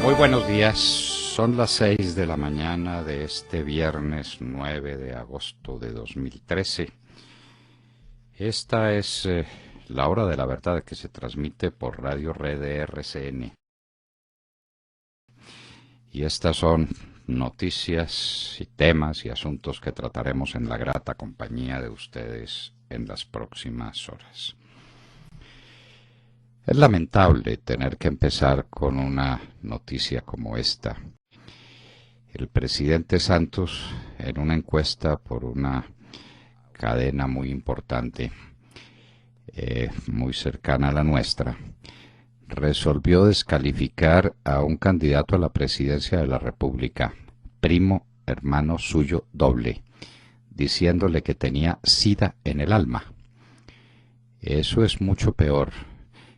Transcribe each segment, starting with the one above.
Muy buenos días, son las 6 de la mañana de este viernes 9 de agosto de 2013. Esta es la hora de la verdad que se transmite por Radio Red de RCN. Y estas son noticias y temas y asuntos que trataremos en la grata compañía de ustedes en las próximas horas. Es lamentable tener que empezar con una noticia como esta. El presidente Santos, en una encuesta por una cadena muy importante, muy cercana a la nuestra, resolvió descalificar a un candidato a la presidencia de la República, primo hermano suyo doble, diciéndole que tenía sida en el alma. Eso es mucho peor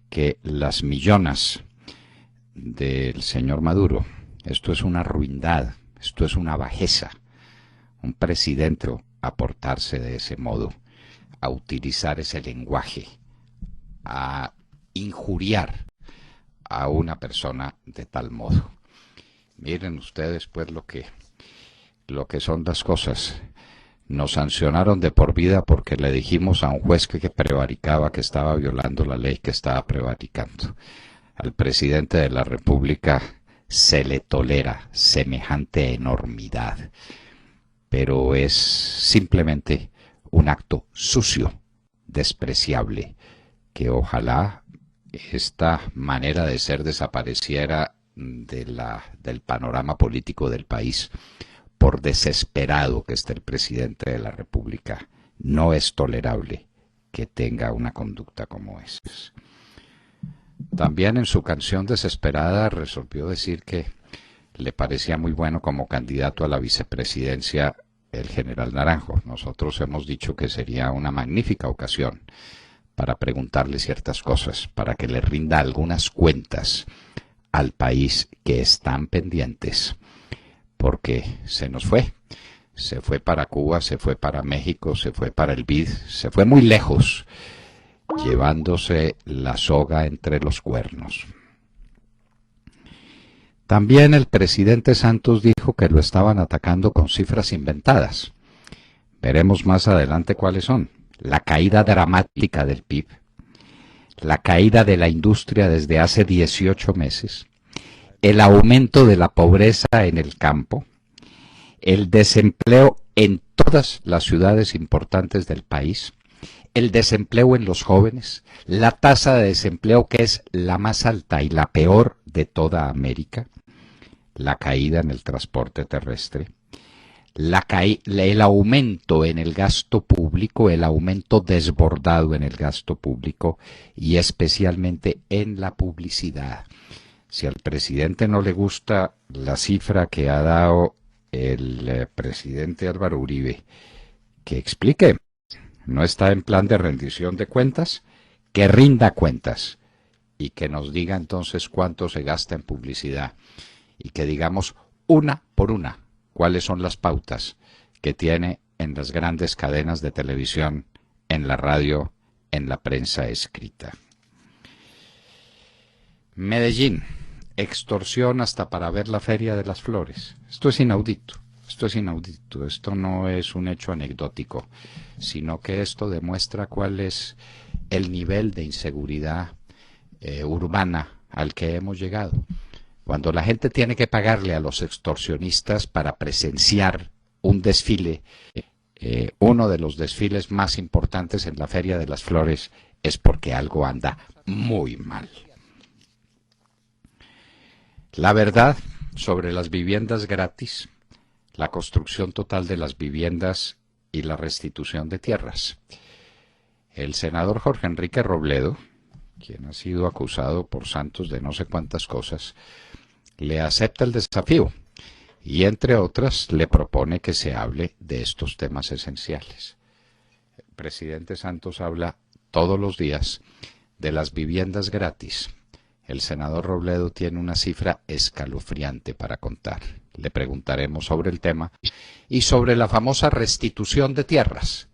que las millonas del señor Maduro. Esto es una ruindad, esto es una bajeza. Un presidente a portarse de ese modo, a utilizar ese lenguaje, a injuriar a una persona de tal modo. Miren ustedes pues lo que son las cosas. Nos sancionaron de por vida porque le dijimos a un juez que prevaricaba, que estaba violando la ley, que estaba prevaricando. Al presidente de la República se le tolera semejante enormidad, pero es simplemente un acto sucio, despreciable, que ojalá esta manera de ser desapareciera del panorama político del país. Por desesperado que esté el presidente de la República, no es tolerable que tenga una conducta como esa. También en su canción Desesperada resolvió decir que le parecía muy bueno como candidato a la vicepresidencia el general Naranjo. Nosotros hemos dicho que sería una magnífica ocasión para preguntarle ciertas cosas, para que le rinda algunas cuentas al país que están pendientes. Porque se nos fue. Se fue para Cuba, se fue para México, se fue para el BID, se fue muy lejos, llevándose la soga entre los cuernos. También el presidente Santos dijo que lo estaban atacando con cifras inventadas. Veremos más adelante cuáles son. La caída dramática del PIB, la caída de la industria desde hace 18 meses, el aumento de la pobreza en el campo, el desempleo en todas las ciudades importantes del país, el desempleo en los jóvenes, la tasa de desempleo que es la más alta y la peor de toda América, la caída en el transporte terrestre, el aumento en el gasto público, el aumento desbordado en el gasto público y especialmente en la publicidad. Si al presidente no le gusta la cifra que ha dado el presidente Álvaro Uribe, que explique. No está en plan de rendición de cuentas, que rinda cuentas y que nos diga entonces cuánto se gasta en publicidad y que digamos una por una cuáles son las pautas que tiene en las grandes cadenas de televisión, en la radio, en la prensa escrita. Medellín. Extorsión hasta para ver la Feria de las Flores. Esto es inaudito, esto no es un hecho anecdótico, sino que esto demuestra cuál es el nivel de inseguridad urbana al que hemos llegado. Cuando la gente tiene que pagarle a los extorsionistas para presenciar un desfile, uno de los desfiles más importantes en la Feria de las Flores, es porque algo anda muy mal. La verdad sobre las viviendas gratis, la construcción total de las viviendas y la restitución de tierras. El senador Jorge Enrique Robledo, quien ha sido acusado por Santos de no sé cuántas cosas, le acepta el desafío y, entre otras, le propone que se hable de estos temas esenciales. El presidente Santos habla todos los días de las viviendas gratis. El senador Robledo tiene una cifra escalofriante para contar. Le preguntaremos sobre el tema y sobre la famosa restitución de tierras.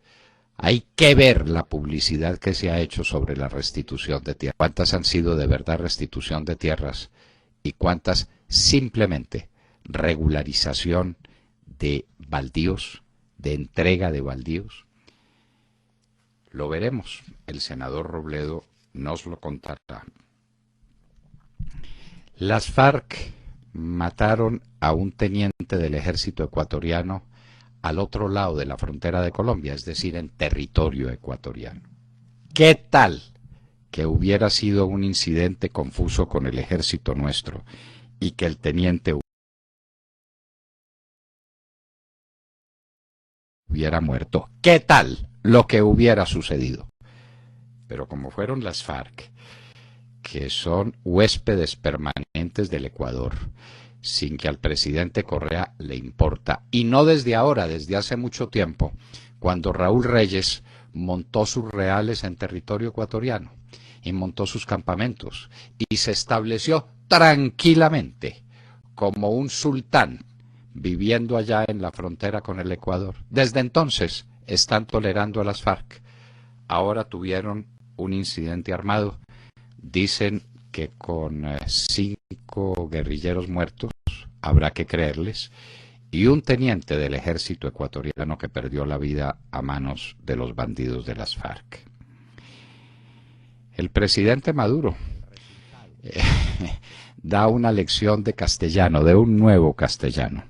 Hay que ver la publicidad que se ha hecho sobre la restitución de tierras. ¿Cuántas han sido de verdad restitución de tierras y cuántas simplemente regularización de baldíos, de entrega de baldíos. Lo veremos, el senador Robledo nos lo contará. Las FARC mataron a un teniente del ejército ecuatoriano al otro lado de la frontera de Colombia, es decir, en territorio ecuatoriano. ¿Qué tal que hubiera sido un incidente confuso con el ejército nuestro y que el teniente hubiera muerto? ¿Qué tal lo que hubiera sucedido? Pero como fueron las FARC, que son huéspedes permanentes del Ecuador, sin que al presidente Correa le importa, y no desde ahora, desde hace mucho tiempo, cuando Raúl Reyes montó sus reales en territorio ecuatoriano y montó sus campamentos y se estableció tranquilamente como un sultán viviendo allá en la frontera con el Ecuador. Desde entonces están tolerando a las FARC. Ahora tuvieron un incidente armado, dicen que con 5 guerrilleros muertos, habrá que creerles, y un teniente del ejército ecuatoriano que perdió la vida a manos de los bandidos de las FARC. El presidente Maduro da una lección de castellano, de un nuevo castellano.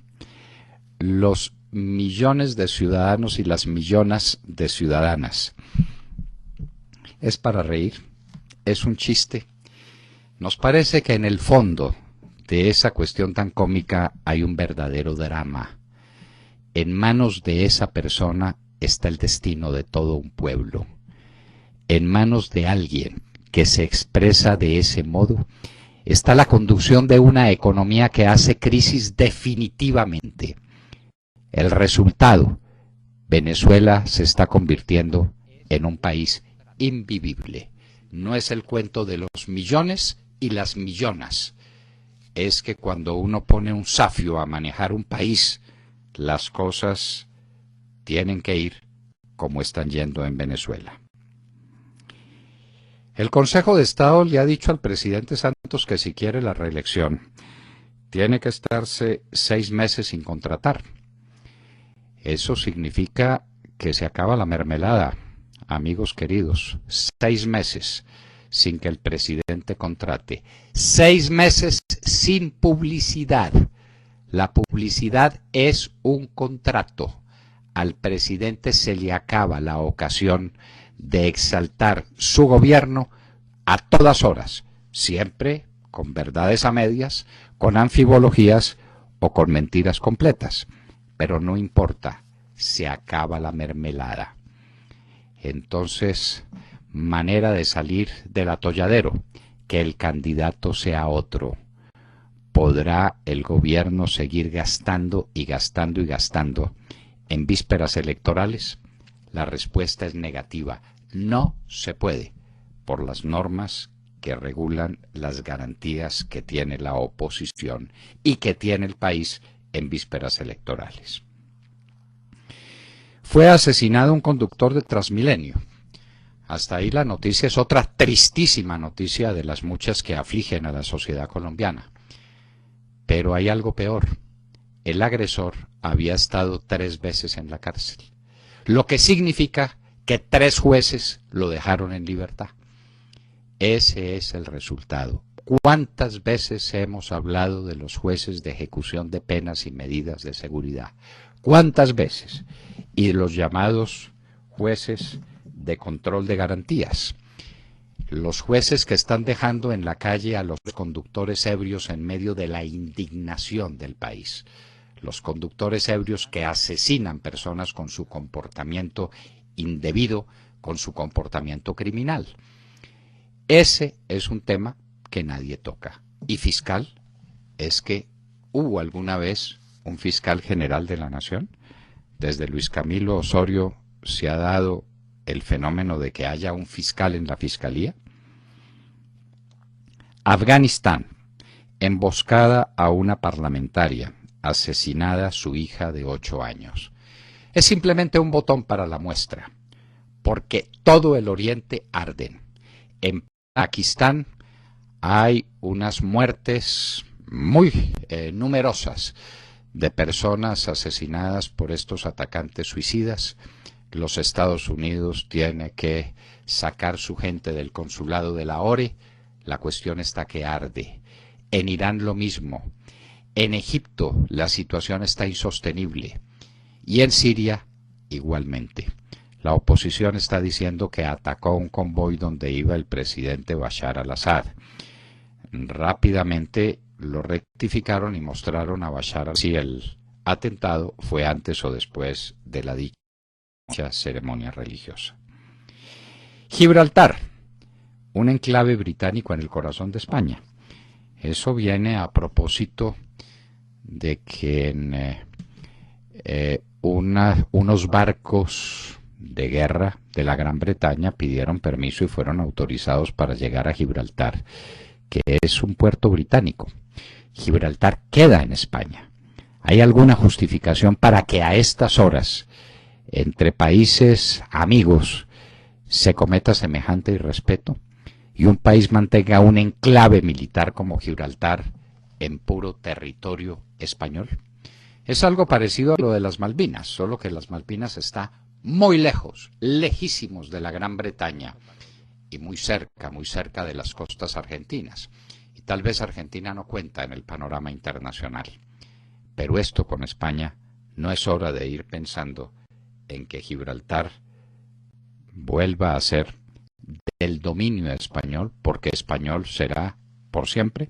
Los millones de ciudadanos y las millonas de ciudadanas. Es para reír, es un chiste. Nos parece que en el fondo de esa cuestión tan cómica hay un verdadero drama. En manos de esa persona está el destino de todo un pueblo. En manos de alguien que se expresa de ese modo está la conducción de una economía que hace crisis definitivamente. El resultado, Venezuela se está convirtiendo en un país invivible. No es el cuento de los millones y las millonas. Es que cuando uno pone un zafio a manejar un país, las cosas tienen que ir como están yendo en Venezuela. El Consejo de Estado le ha dicho al presidente Santos que si quiere la reelección, tiene que estarse 6 meses sin contratar. Eso significa que se acaba la mermelada, amigos queridos. 6 meses sin que el presidente contrate. 6 meses sin publicidad. La publicidad es un contrato. Al presidente se le acaba la ocasión de exaltar su gobierno a todas horas, siempre con verdades a medias, con anfibologías o con mentiras completas. Pero no importa, se acaba la mermelada. Entonces, manera de salir del atolladero, que el candidato sea otro. ¿Podrá el gobierno seguir gastando y gastando y gastando en vísperas electorales? La respuesta es negativa. No se puede, por las normas que regulan las garantías que tiene la oposición y que tiene el país en vísperas electorales. Fue asesinado un conductor de Transmilenio. Hasta ahí la noticia es otra tristísima noticia de las muchas que afligen a la sociedad colombiana. Pero hay algo peor. El agresor había estado 3 veces en la cárcel, lo que significa que 3 jueces lo dejaron en libertad. Ese es el resultado. ¿Cuántas veces hemos hablado de los jueces de ejecución de penas y medidas de seguridad? ¿Cuántas veces? Y de los llamados jueces de control de garantías. Los jueces que están dejando en la calle a los conductores ebrios en medio de la indignación del país. Los conductores ebrios que asesinan personas con su comportamiento indebido, con su comportamiento criminal. Ese es un tema que nadie toca. Y fiscal, es que hubo alguna vez un fiscal general de la nación. Desde Luis Camilo Osorio se ha dado el fenómeno de que haya un fiscal en la fiscalía. Afganistán, emboscada a una parlamentaria, asesinada su hija de 8 años. Es simplemente un botón para la muestra, porque todo el Oriente arde. En Pakistán hay unas muertes muy numerosas de personas asesinadas por estos atacantes suicidas, los Estados Unidos tiene que sacar su gente del consulado de Lahore. La cuestión está que arde. En Irán lo mismo. En Egipto la situación está insostenible. Y en Siria igualmente. La oposición está diciendo que atacó un convoy donde iba el presidente Bashar al-Assad. Rápidamente lo rectificaron y mostraron a Bashar si el atentado fue antes o después de la dicha ceremonia religiosa. Gibraltar, un enclave británico en el corazón de España. Eso viene a propósito de que unos barcos de guerra de la Gran Bretaña pidieron permiso y fueron autorizados para llegar a Gibraltar, que es un puerto británico. Gibraltar queda en España. ¿Hay alguna justificación para que a estas horas, entre países amigos, se cometa semejante irrespeto y un país mantenga un enclave militar como Gibraltar en puro territorio español? Es algo parecido a lo de las Malvinas, solo que las Malvinas está muy lejos, lejísimos de la Gran Bretaña y muy cerca de las costas argentinas. Y tal vez Argentina no cuenta en el panorama internacional. Pero esto con España no es hora de ir pensando en que Gibraltar vuelva a ser del dominio español, porque español será por siempre.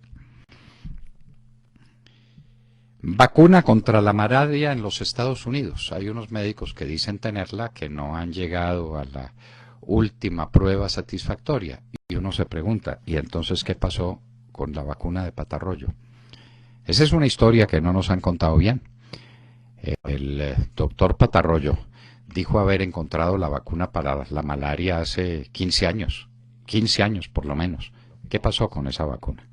Vacuna contra la malaria en los Estados Unidos. Hay unos médicos que dicen tenerla, que no han llegado a la última prueba satisfactoria. Y uno se pregunta, ¿y entonces qué pasó con la vacuna de patarroyo? Esa es una historia que no nos han contado bien. El doctor Patarroyo dijo haber encontrado la vacuna para la malaria hace 15 años por lo menos. ¿Qué pasó con esa vacuna?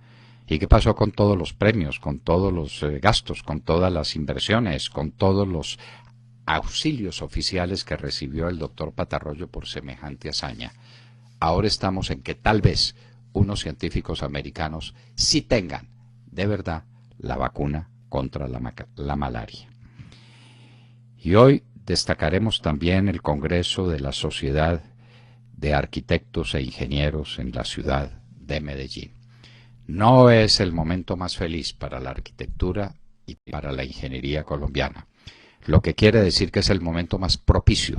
¿Y qué pasó con todos los premios, con todos los gastos, con todas las inversiones, con todos los auxilios oficiales que recibió el doctor Patarroyo por semejante hazaña? Ahora estamos en que tal vez unos científicos americanos sí tengan, de verdad, la vacuna contra la malaria. Y hoy destacaremos también el Congreso de la Sociedad de Arquitectos e Ingenieros en la ciudad de Medellín. No es el momento más feliz para la arquitectura y para la ingeniería colombiana, lo que quiere decir que es el momento más propicio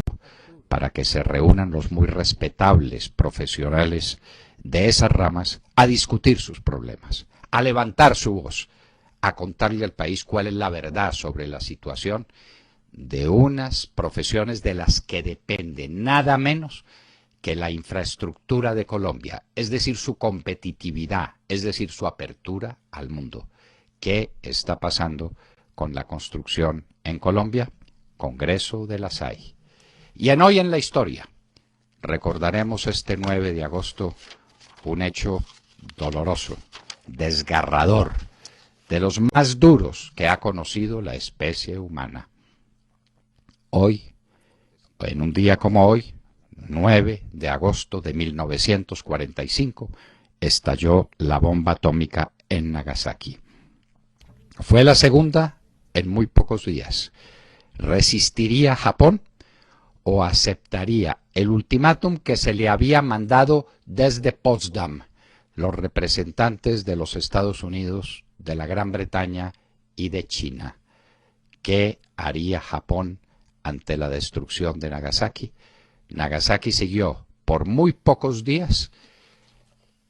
para que se reúnan los muy respetables profesionales de esas ramas a discutir sus problemas, a levantar su voz, a contarle al país cuál es la verdad sobre la situación de unas profesiones de las que depende nada menos que la infraestructura de Colombia, es decir, su competitividad, es decir, su apertura al mundo. ¿Qué está pasando con la construcción en Colombia? Congreso de la SAI. Y en Hoy en la Historia recordaremos este 9 de agosto un hecho doloroso, desgarrador, de los más duros que ha conocido la especie humana. Hoy, en un día como hoy, 9 de agosto de 1945, estalló la bomba atómica en Nagasaki. Fue la segunda en muy pocos días. ¿Resistiría Japón o aceptaría el ultimátum que se le había mandado desde Potsdam, los representantes de los Estados Unidos, de la Gran Bretaña y de China? ¿Qué haría Japón ante la destrucción de Nagasaki? Nagasaki siguió por muy pocos días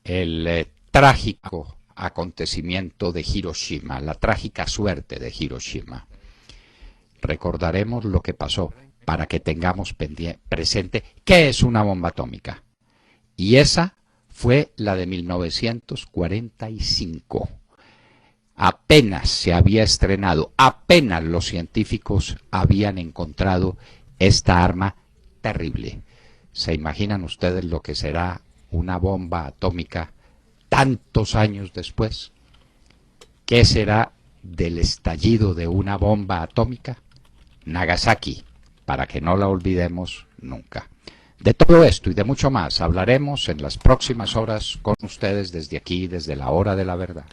el trágico acontecimiento de Hiroshima, la trágica suerte de Hiroshima. Recordaremos lo que pasó para que tengamos presente qué es una bomba atómica. Y esa fue la de 1945. Apenas se había estrenado, apenas los científicos habían encontrado esta arma terrible. ¿Se imaginan ustedes lo que será una bomba atómica tantos años después? ¿Qué será del estallido de una bomba atómica? Nagasaki, para que no la olvidemos nunca. De todo esto y de mucho más hablaremos en las próximas horas con ustedes desde aquí, desde la Hora de la Verdad.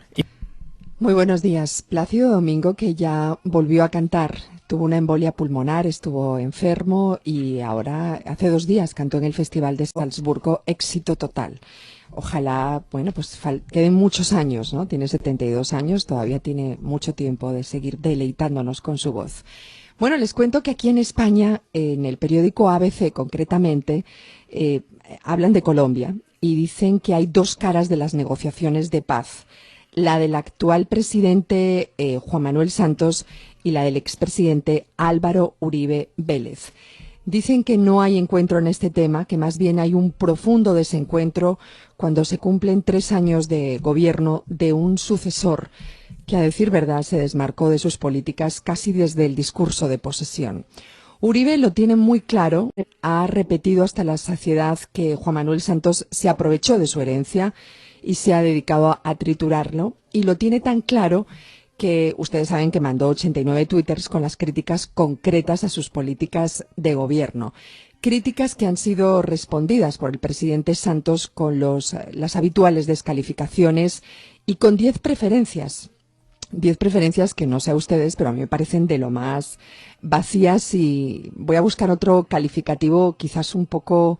Muy buenos días. Plácido Domingo, que ya volvió a cantar, tuvo una embolia pulmonar, estuvo enfermo y ahora hace 2 días cantó en el Festival de Salzburgo, éxito total. Ojalá, bueno, pues queden muchos años, ¿no? Tiene 72 años, todavía tiene mucho tiempo de seguir deleitándonos con su voz. Bueno, les cuento que aquí en España, en el periódico ABC concretamente, hablan de Colombia y dicen que hay dos caras de las negociaciones de paz: la del actual presidente Juan Manuel Santos y la del expresidente Álvaro Uribe Vélez. Dicen que no hay encuentro en este tema, que más bien hay un profundo desencuentro cuando se cumplen 3 años de gobierno de un sucesor que, a decir verdad, se desmarcó de sus políticas casi desde el discurso de posesión. Uribe lo tiene muy claro, ha repetido hasta la saciedad que Juan Manuel Santos se aprovechó de su herencia y se ha dedicado a triturarlo, y lo tiene tan claro que ustedes saben que mandó 89 twitters con las críticas concretas a sus políticas de gobierno. Críticas que han sido respondidas por el presidente Santos con las habituales descalificaciones y con 10 preferencias. 10 preferencias que no sé a ustedes, pero a mí me parecen de lo más vacías, y voy a buscar otro calificativo quizás un poco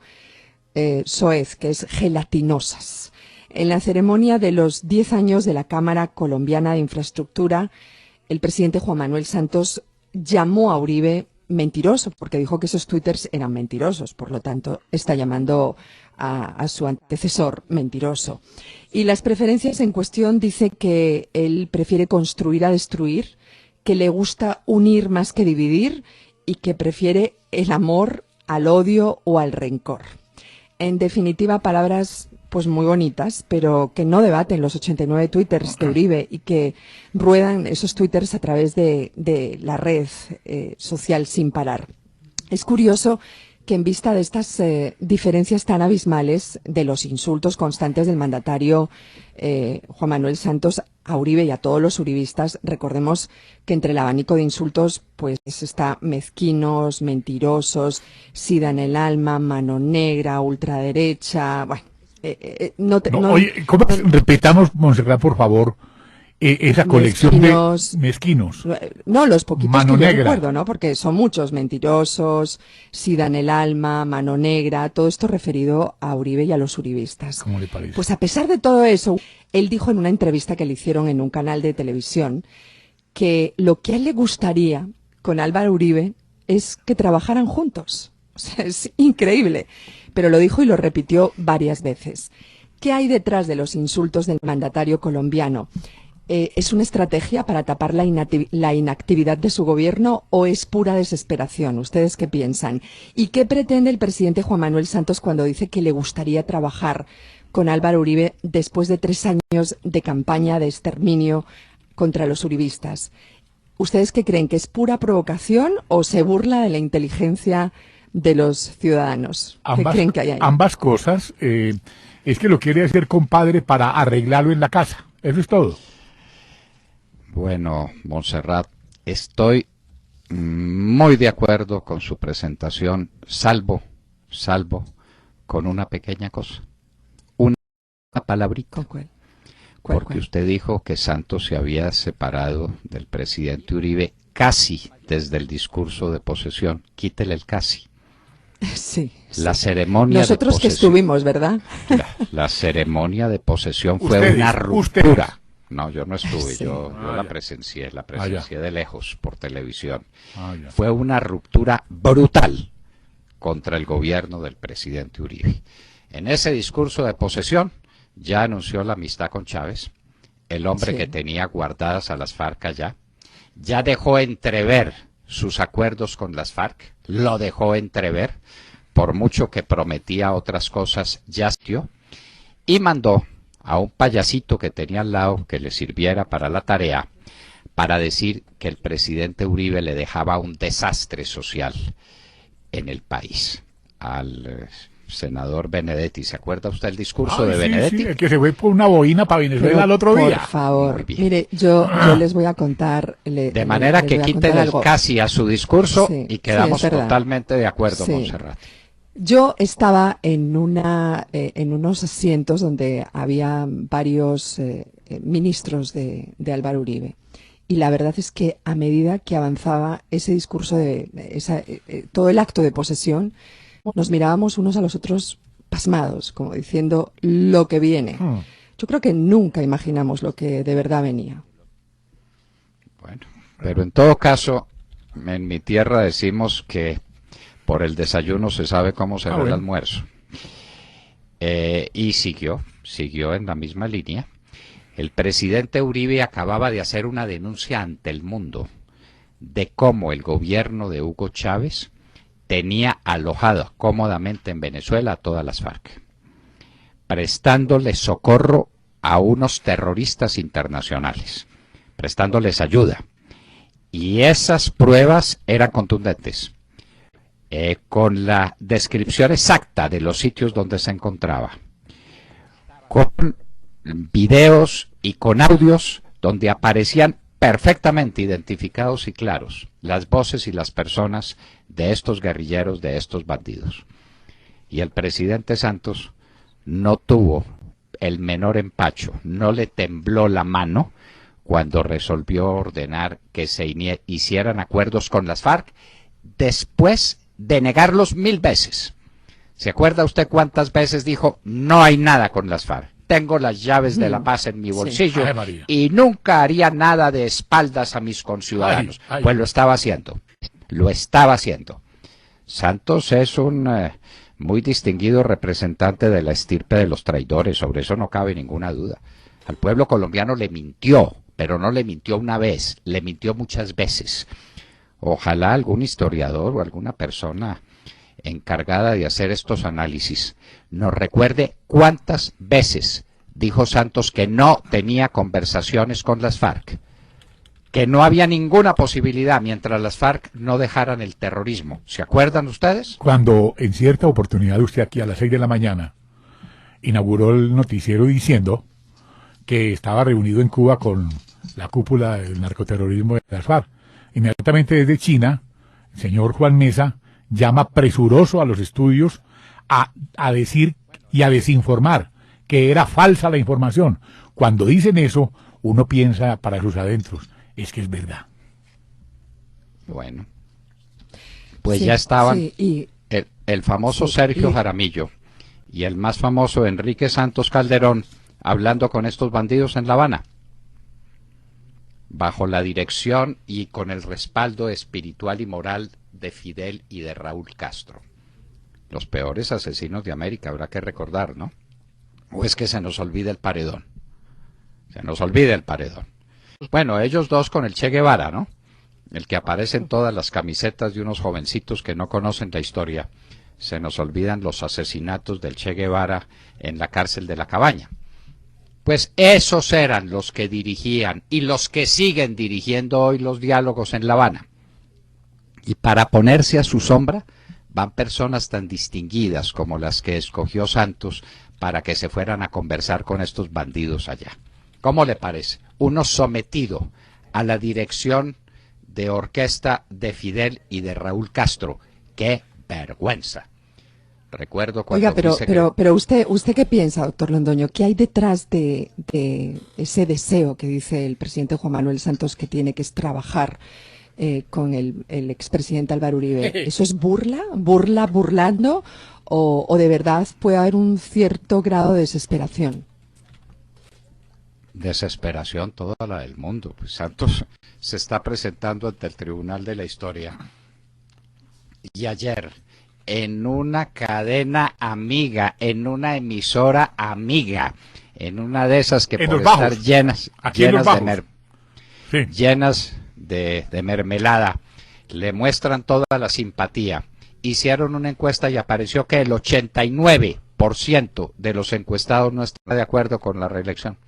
soez, que es gelatinosas. En la ceremonia de los 10 años de la Cámara Colombiana de Infraestructura, el presidente Juan Manuel Santos llamó a Uribe mentiroso, porque dijo que esos twitters eran mentirosos. Por lo tanto, está llamando a su antecesor mentiroso. Y las preferencias en cuestión dice que él prefiere construir a destruir, que le gusta unir más que dividir y que prefiere el amor al odio o al rencor. En definitiva, palabras pues muy bonitas, pero que no debaten los 89 twitters de Uribe y que ruedan esos twitters a través de la red social sin parar. Es curioso que, en vista de estas diferencias tan abismales, de los insultos constantes del mandatario Juan Manuel Santos a Uribe y a todos los uribistas, recordemos que entre el abanico de insultos pues está mezquinos, mentirosos, sida en el alma, mano negra, ultraderecha, bueno. Oye, ¿cómo repitamos, Montserrat, por favor, esa colección mezquinos, de mezquinos? No, los poquitos mano que yo negra. recuerdo, ¿no? Porque son muchos: mentirosos, sida en el alma, mano negra, todo esto referido a Uribe y a los uribistas. ¿Cómo le parece? Pues a pesar de todo eso, él dijo en una entrevista que le hicieron en un canal de televisión que lo que a él le gustaría con Álvaro Uribe es que trabajaran juntos. O sea, es increíble. Pero lo dijo y lo repitió varias veces. ¿Qué hay detrás de los insultos del mandatario colombiano? ¿Es una estrategia para tapar la inactividad de su gobierno o es pura desesperación? ¿Ustedes qué piensan? ¿Y qué pretende el presidente Juan Manuel Santos cuando dice que le gustaría trabajar con Álvaro Uribe después de 3 años de campaña de exterminio contra los uribistas? ¿Ustedes qué creen? ¿Que es pura provocación o se burla de la inteligencia de los ciudadanos? ¿Qué creen que hay ahí? Ambas cosas. Es que lo quiere hacer, compadre, para arreglarlo en la casa. Eso es todo. Bueno, Montserrat, estoy muy de acuerdo con su presentación, salvo con una pequeña cosa, una palabrita. ¿Cuál? Porque usted dijo que Santos se había separado del presidente Uribe casi desde el discurso de posesión. Quítele el casi. Sí. La ceremonia nosotros de posesión, que estuvimos, ¿verdad? La ceremonia de posesión fue una ruptura. No, yo no estuve, Sí. yo la presencié de lejos por televisión. Ya. Fue una ruptura brutal contra el gobierno del presidente Uribe. En ese discurso de posesión ya anunció la amistad con Chávez, el hombre que tenía guardadas a las FARC allá, ya dejó entrever sus acuerdos con las FARC, lo dejó entrever, por mucho que prometía otras cosas, ya dio, y mandó a un payasito que tenía al lado que le sirviera para la tarea, para decir que el presidente Uribe le dejaba un desastre social en el país. Al senador Benedetti, ¿se acuerda usted el discurso de Benedetti? Sí, el que se fue por una boina para Venezuela el otro día. Por favor, mire, yo les voy a contar. De manera que quiten el casi a su discurso y quedamos totalmente de acuerdo, Sí. Montserrat. Yo estaba en unos asientos donde había varios ministros de Álvaro Uribe. Y la verdad es que a medida que avanzaba ese discurso todo el acto de posesión, nos mirábamos unos a los otros pasmados, como diciendo lo que viene. Yo creo que nunca imaginamos lo que de verdad venía. Bueno, pero en todo caso, en mi tierra decimos que por el desayuno se sabe cómo se ve el almuerzo. Y siguió en la misma línea. El presidente Uribe acababa de hacer una denuncia ante el mundo de cómo el gobierno de Hugo Chávez tenía alojado cómodamente en Venezuela a todas las FARC, prestándole socorro a unos terroristas internacionales, prestándoles ayuda. Y esas pruebas eran contundentes, con la descripción exacta de los sitios donde se encontraba, con videos y con audios donde aparecían perfectamente identificados y claros las voces y las personas de estos guerrilleros, de estos bandidos. Y el presidente Santos no tuvo el menor empacho, no le tembló la mano cuando resolvió ordenar que se hicieran acuerdos con las FARC después de negarlos 1000 veces. ¿Se acuerda usted cuántas veces dijo no hay nada con las FARC? Tengo las llaves de la paz en mi bolsillo y nunca haría nada de espaldas a mis conciudadanos. Pues lo estaba haciendo. Santos es un muy distinguido representante de la estirpe de los traidores, sobre eso no cabe ninguna duda. Al pueblo colombiano le mintió, pero no le mintió una vez, le mintió muchas veces. Ojalá algún historiador o alguna persona encargada de hacer estos análisis nos recuerde cuántas veces dijo Santos que no tenía conversaciones con las FARC, que no había ninguna posibilidad mientras las FARC no dejaran el terrorismo. ¿Se acuerdan ustedes? Cuando en cierta oportunidad usted aquí a las 6 de la mañana inauguró el noticiero diciendo que estaba reunido en Cuba con la cúpula del narcoterrorismo de las FARC, inmediatamente desde China, el señor Juan Mesa llama presuroso a los estudios a decir y a desinformar que era falsa la información. Cuando dicen eso, uno piensa para sus adentros, es que es verdad. Bueno, pues sí, ya estaban el famoso Sergio Jaramillo y el más famoso Enrique Santos Calderón hablando con estos bandidos en La Habana, bajo la dirección y con el respaldo espiritual y moral de Fidel y de Raúl Castro. Los peores asesinos de América, habrá que recordar, ¿no? ¿O es que se nos olvida el paredón? Se nos olvida el paredón. Bueno, ellos dos con el Che Guevara, ¿no? El que aparece en todas las camisetas de unos jovencitos que no conocen la historia. Se nos olvidan los asesinatos del Che Guevara en la cárcel de La Cabaña. Pues esos eran los que dirigían y los que siguen dirigiendo hoy los diálogos en La Habana. Y para ponerse a su sombra van personas tan distinguidas como las que escogió Santos para que se fueran a conversar con estos bandidos allá. ¿Cómo le parece? Uno sometido a la dirección de orquesta de Fidel y de Raúl Castro. ¡Qué vergüenza! Recuerdo cuando pero usted ¿qué piensa, doctor Londoño? ¿Qué hay detrás de ese deseo que dice el presidente Juan Manuel Santos que tiene que trabajar con el expresidente Álvaro Uribe? ¿Eso es burlando o de verdad puede haber un cierto grado de desesperación? Desesperación toda la del mundo. Pues Santos se está presentando ante el Tribunal de la Historia. Y ayer, en una cadena amiga, en una emisora amiga, en una de esas que por estar llenas de mermelada, le muestran toda la simpatía. Hicieron una encuesta y apareció que el 89% de los encuestados no está de acuerdo con la reelección.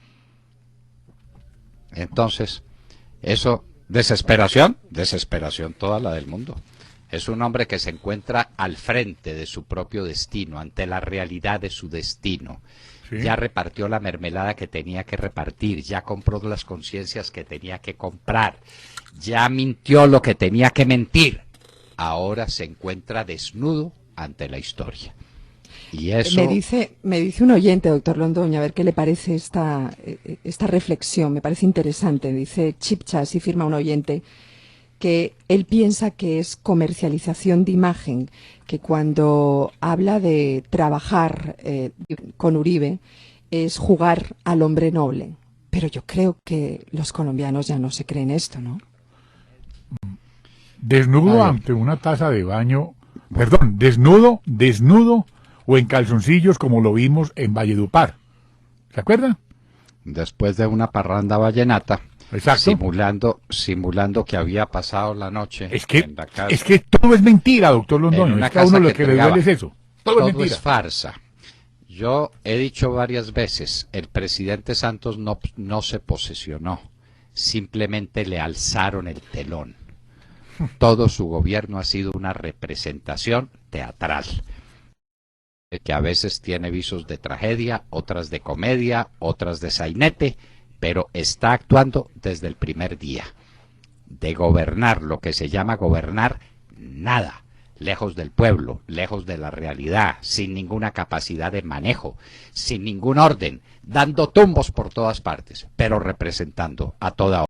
Entonces, eso, desesperación toda la del mundo. Es un hombre que se encuentra al frente de su propio destino, ante la realidad de su destino. ¿Sí? Ya repartió la mermelada que tenía que repartir, ya compró las conciencias que tenía que comprar, ya mintió lo que tenía que mentir. Ahora se encuentra desnudo ante la historia. Y eso... Me dice un oyente, doctor Londoño, a ver qué le parece esta reflexión, me parece interesante. Dice Chipcha, así firma un oyente, que él piensa que es comercialización de imagen, que cuando habla de trabajar con Uribe es jugar al hombre noble. Pero yo creo que los colombianos ya no se creen esto, ¿no? Desnudo ante una taza de baño, perdón, desnudo o en calzoncillos como lo vimos en Valledupar. ¿Se acuerdan? Después de una parranda vallenata, exacto, simulando que había pasado la noche en la casa. Es que todo es mentira, doctor Londoño. Es que a uno lo que le duele es eso. Todo es mentira. Es farsa. Yo he dicho varias veces, el presidente Santos no se posesionó, simplemente le alzaron el telón. Todo su gobierno ha sido una representación teatral, que a veces tiene visos de tragedia, otras de comedia, otras de sainete, pero está actuando desde el primer día. De gobernar, lo que se llama gobernar, nada. Lejos del pueblo, lejos de la realidad, sin ninguna capacidad de manejo, sin ningún orden, dando tumbos por todas partes, pero representando a toda